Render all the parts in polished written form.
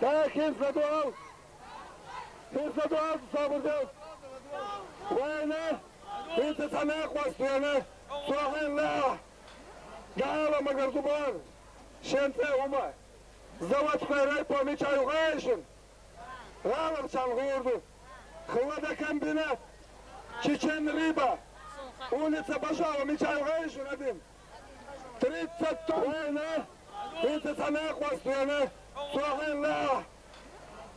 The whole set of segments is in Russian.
Так, Хизадуал, Сабурдев, Война, Хиза Санак Вастуяна, Суаханла, Гала Магардубар, Шенце Ума, Заводской рай помечаю Гайшин, Галар Чалгурду, Хлада комбинат, Чечен Риба, улица Башава, мечаю Гайшин один, 30 тонн, Война, Хиза Санак Вастуяна, Суаханла,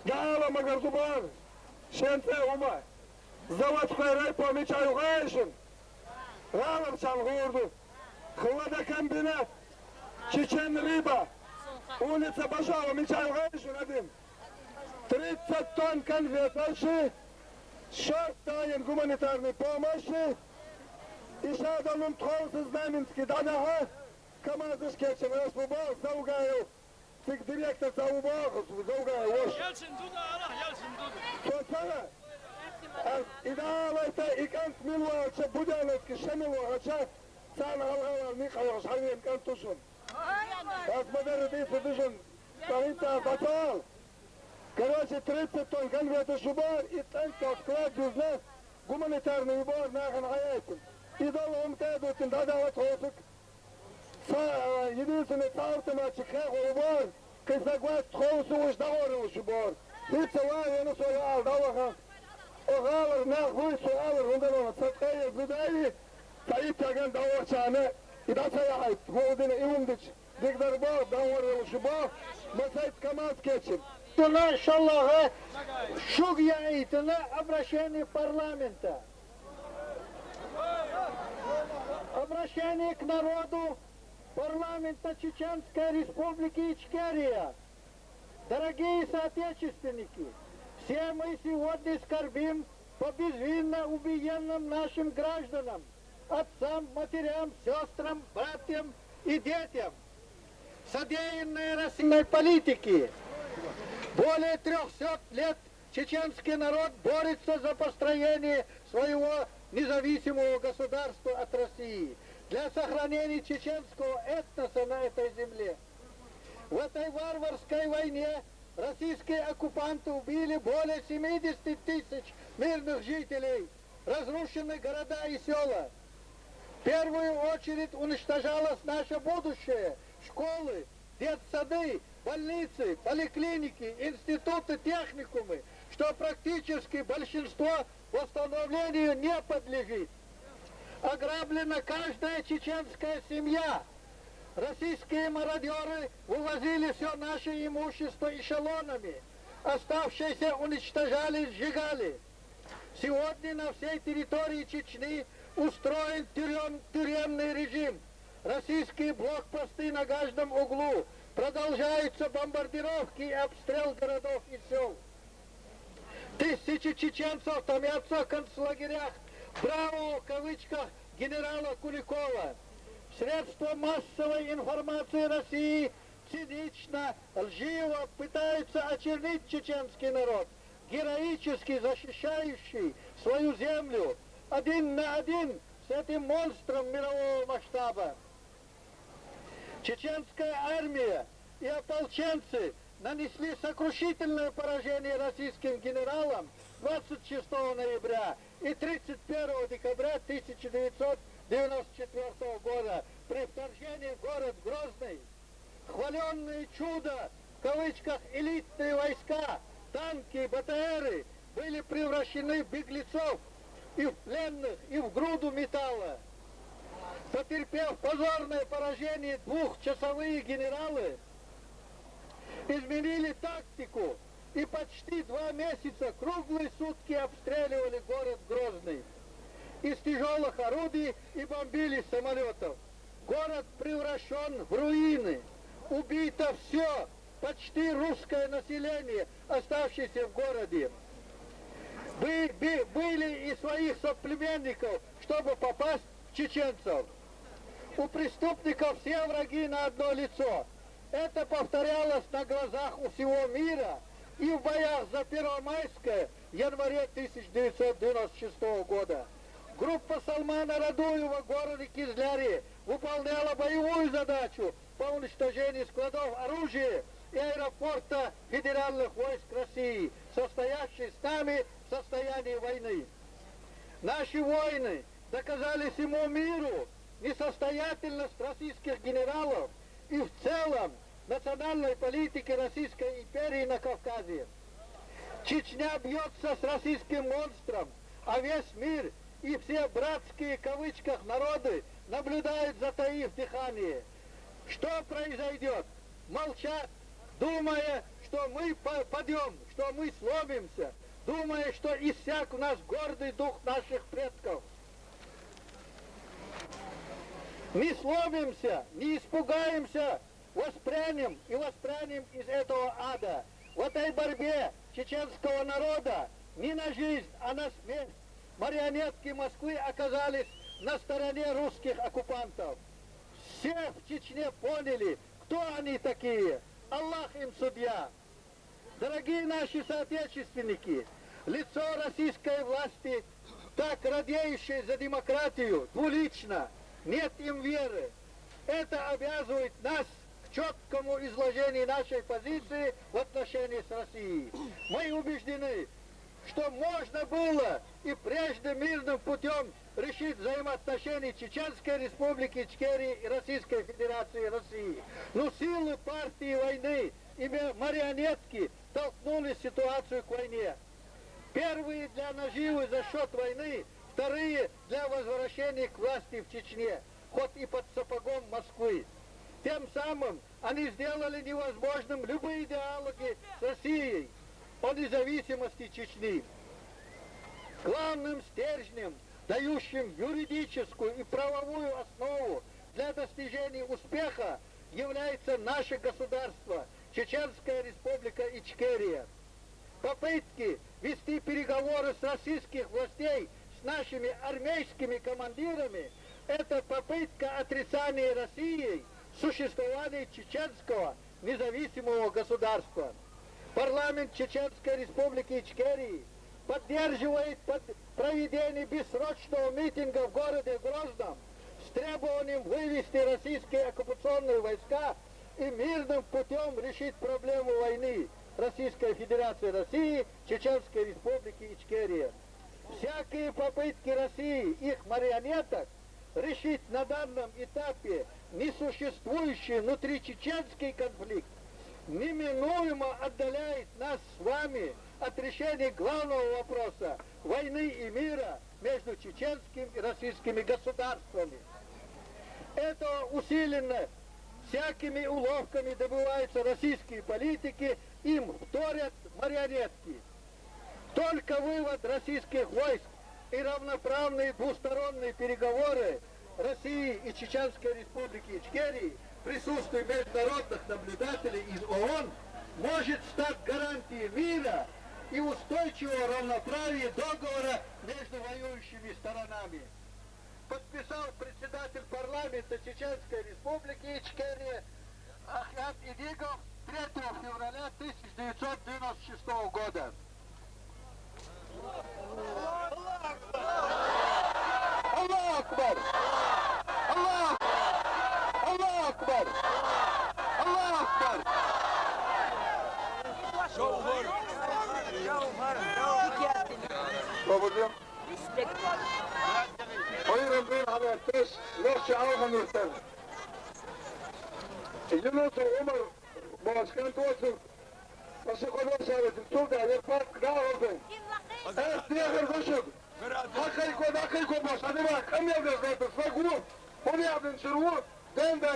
Гала Магардубар, Шенце Ума, Заводской рай помечаю Гайшин, Галар Чалгурду, Хлада комбинат, Чечен Риба, улица Башава, мечаю Гайшин один, 30 тонн конверташи, счет таин гуманитарной помощи, и шаданом тхолсы знаменский дадаха, команда шкетчен Распубал, Заугаю, цик директор Заубал, Заугаю, вош. Ялчин туда, Allah, Ялчин туда. Сонсана, идалайта икант милуача, будяновский шамилуача, цан халгалар нихайош, хавием кантушун. Асмадар дыса дыжун, тахита батал. Короче, 30 тонн конверта шубар и танка склад бизнес, гуманитарный убор нахан хаятин. И дал умтадутин дадават хосук. Единственный цартамачик хах убор, кайсагват хосу уж договорил шубар. Ница лави на соял даваха. Огалар нах вой соялар рундалона цаткая зудави. Таит яган даварчаны. И да саяхайт. Голдина иумдич. Дигдарбар договорил шубар. Масайт камаз кетчим. Иншаллах, шугьяитина обращение парламента. Обращение к народу парламента Чеченской Республики Ичкерия. Дорогие соотечественники, все мы сегодня скорбим по безвинно убиенным нашим гражданам, отцам, матерям, сестрам, братьям и детям. Содеянной российской политики. Более 300 лет чеченский народ борется за построение своего независимого государства от России, для сохранения чеченского этноса на этой земле. В этой варварской войне российские оккупанты убили более 70 тысяч мирных жителей, разрушены города и села. В первую очередь уничтожалось наше будущее, школы, детсады, больницы, поликлиники, институты, техникумы, что практически большинство восстановлению не подлежит. Ограблена каждая чеченская семья. Российские мародеры вывозили все наше имущество эшелонами, оставшиеся уничтожали, сжигали. Сегодня на всей территории Чечни устроен тюремный режим. Российские блокпосты на каждом углу. Продолжаются бомбардировки и обстрел городов и сел. Тысячи чеченцев томятся в концлагерях бравого, в кавычках, генерала Куликова. Средства массовой информации России цинично, лживо пытаются очернить чеченский народ, героически защищающий свою землю один на один с этим монстром мирового масштаба. Чеченская армия и ополченцы нанесли сокрушительное поражение российским генералам 26 ноября и 31 декабря 1994 года при вторжении в город Грозный. Хваленные чудо, в кавычках, элитные войска, танки, БТРы были превращены в беглецов и в пленных, и в груду металла. Потерпев позорное поражение, двухчасовые генералы изменили тактику и почти 2 месяца круглые сутки обстреливали город Грозный из тяжелых орудий и бомбили с самолетов. Город превращен в руины. Убито все, почти русское население, оставшееся в городе. Были и своих соплеменников, чтобы попасть в чеченцев. У преступников все враги на одно лицо. Это повторялось на глазах у всего мира и в боях за Первомайское в январе 1996 года. Группа Салмана Радуева в городе Кизляре выполняла боевую задачу по уничтожению складов оружия и аэропорта федеральных войск России, состоящий с нами в состоянии войны. Наши воины доказали всему миру несостоятельность российских генералов и в целом национальной политики Российской империи на Кавказе. Чечня бьется с российским монстром, а весь мир и все братские в кавычках народы наблюдают, затаив дыхание. Что произойдет? Молчат, думая, что мы падем, что мы сломимся, думая, что иссяк у нас гордый дух наших предков. Не сломимся, не испугаемся, воспрянем из этого ада. В этой борьбе чеченского народа не на жизнь, а на смерть марионетки Москвы оказались на стороне русских оккупантов. Все в Чечне поняли, кто они такие. Аллах им судья. Дорогие наши соотечественники, лицо российской власти, так радеющее за демократию, двулично, нет им веры. Это обязывает нас к четкому изложению нашей позиции в отношении с Россией. Мы убеждены, что можно было и прежде мирным путем решить взаимоотношения Чеченской Республики Ичкерия и Российской Федерации России. Но силы партии войны и марионетки толкнули ситуацию к войне. Первые для наживы за счет войны, вторые для возвращения к власти в Чечне, хоть и под сапогом Москвы. Тем самым они сделали невозможным любые диалоги с Россией о независимости Чечни. Главным стержнем, дающим юридическую и правовую основу для достижения успеха, является наше государство, Чеченская Республика Ичкерия. Попытки вести переговоры с российских властей с нашими армейскими командирами – это попытка отрицания Россией существования чеченского независимого государства. Парламент Чеченской Республики Ичкерии поддерживает проведение бессрочного митинга в городе Грозном с требованием вывести российские оккупационные войска и мирным путем решить проблему войны Российской Федерации России, Чеченской Республики Ичкерия. Всякие попытки России, их марионеток, решить на данном этапе несуществующий внутричеченский конфликт неминуемо отдаляет нас с вами от решения главного вопроса войны и мира между чеченскими и российскими государствами. Это усиленно всякими уловками добиваются российские политики, им вторят марионетки. Только вывод российских войск и равноправные двусторонние переговоры России и Чеченской Республики Ичкерии в присутствии международных наблюдателей из ООН может стать гарантией мира и устойчивого равноправия договора между воюющими сторонами. Подписал председатель парламента Чеченской Республики Ичкерия Ахмед Идигов 3 февраля 1996 года. Аллах Акбар! Аллах! Аллах Акбар! Аллах Акбар! Babacığım. Buyurun bir haberteş. Nasıl almanırsan. Yunus Umar Başkan olsun. Nasıl kadar şahıdır. Turda yapmak ne oldu? Evet diye kardeşim. Hakikaten baş. Hadi bak. Hem yapıyoruz zaten. Svak bu. Onu yaptın şunu. Ben de